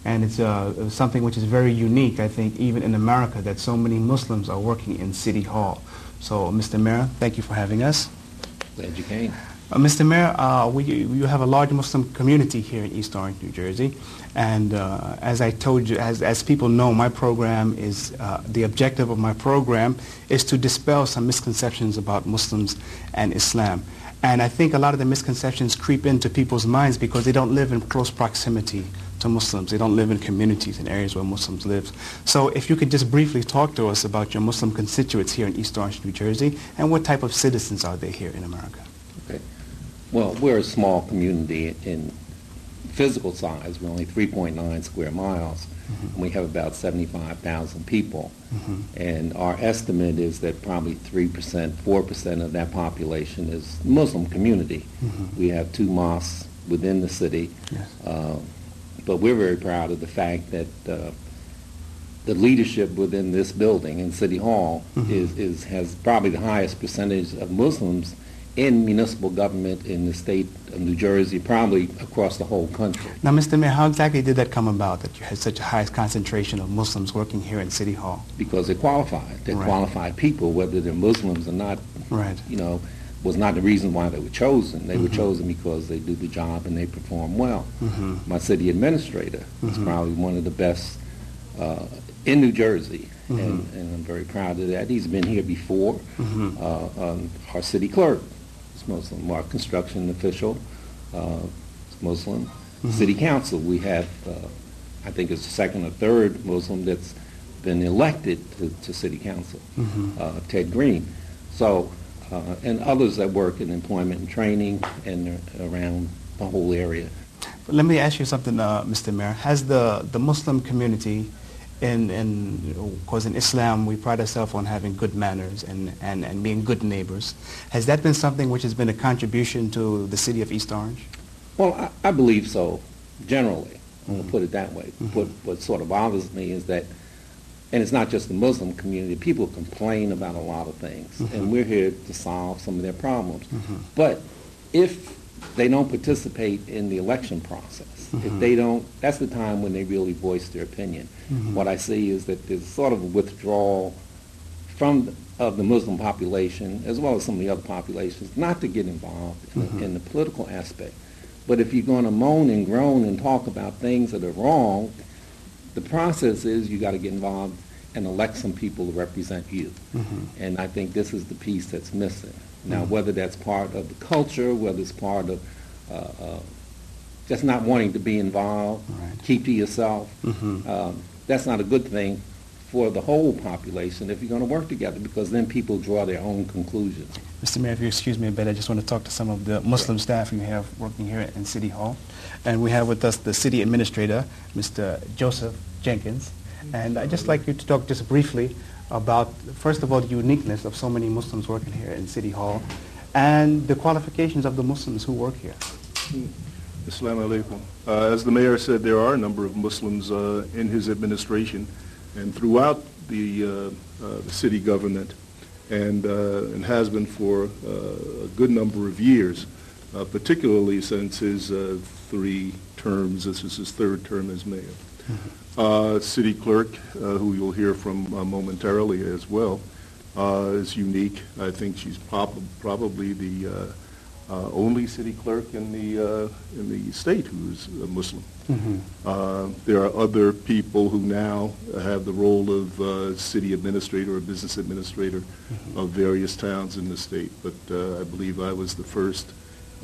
And it's something which is very unique, I think, even in America, that so many Muslims are working in City Hall. So, Mr. Mayor, thank you for having us. Glad you came. Mr. Mayor, you have a large Muslim community here in East Orange, New Jersey. And as I told you, as people know, my program is, the objective of my program is to dispel some misconceptions about Muslims and Islam. And I think a lot of the misconceptions creep into people's minds because they don't live in close proximity to Muslims. They don't live in communities in areas where Muslims live. So if you could just briefly talk to us about your Muslim constituents here in East Orange, New Jersey, and what type of citizens are they here in America? Okay. Well, we're a small community in physical size. We're only 3.9 square miles. And we have about 75,000 people. And our estimate is that probably 3%, 4% of that population is Muslim community. We have 2 mosques within the city. Yes. But we're very proud of the fact that the leadership within this building in City Hall has probably the highest percentage of Muslims in municipal government in the state of New Jersey, probably across the whole country. Now, Mr. Mayor, how exactly did that come about, that you had such a high concentration of Muslims working here in City Hall? Because they're qualified. They're qualified people, whether they're Muslims or not, you know, was not the reason why they were chosen. They were chosen because they do the job and they perform well. My city administrator is probably one of the best in New Jersey, and I'm very proud of that. He's been here before. Our city clerk is Muslim. Our construction official is Muslim. City council, we have, I think it's the second or third Muslim that's been elected to city council, Ted Green. So, and others that work in employment and training and around the whole area. But let me ask you something, Mr. Mayor. Has the Muslim community, because in Islam we pride ourselves on having good manners and being good neighbors, has that been something which has been a contribution to the city of East Orange? Well, I believe so, generally. I'm going to put it that way. What sort of bothers me is that, and it's not just the Muslim community, people complain about a lot of things, and we're here to solve some of their problems. But if they don't participate in the election process, if they don't, that's the time when they really voice their opinion. What I see is that there's sort of a withdrawal of the Muslim population, as well as some of the other populations, not to get involved in the political aspect. But if you're going to moan and groan and talk about things that are wrong, the process is you got to get involved and elect some people to represent you. And I think this is the piece that's missing. Now, whether that's part of the culture, whether it's part of just not wanting to be involved, keep to yourself, that's not a good thing for the whole population if you're going to work together, because then people draw their own conclusions. Mr. Mayor, if you excuse me a bit, I just want to talk to some of the Muslim staff you have working here in City Hall. And we have with us the city administrator, Mr. Joseph Jenkins. And I'd just like you to talk just briefly about, first of all, the uniqueness of so many Muslims working here in City Hall and the qualifications of the Muslims who work here. Assalamu alaikum. As the mayor said, there are a number of Muslims in his administration and throughout the city government, and has been for a good number of years, particularly since his 3 terms. This is his 3rd term as mayor. City clerk, who you'll hear from momentarily as well, is unique. I think she's probably the only city clerk in the state who's a Muslim. There are other people who now have the role of city administrator or business administrator of various towns in the state, but I believe I was the first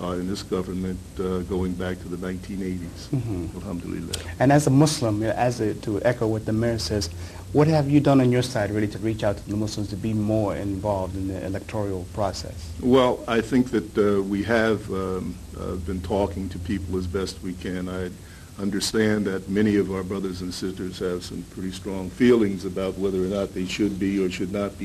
in this government going back to the 1980s. Alhamdulillah. And as a Muslim, to echo what the mayor says, what have you done on your side really to reach out to the Muslims to be more involved in the electoral process? Well, I think that we have been talking to people as best we can. I understand that many of our brothers and sisters have some pretty strong feelings about whether or not they should be or should not be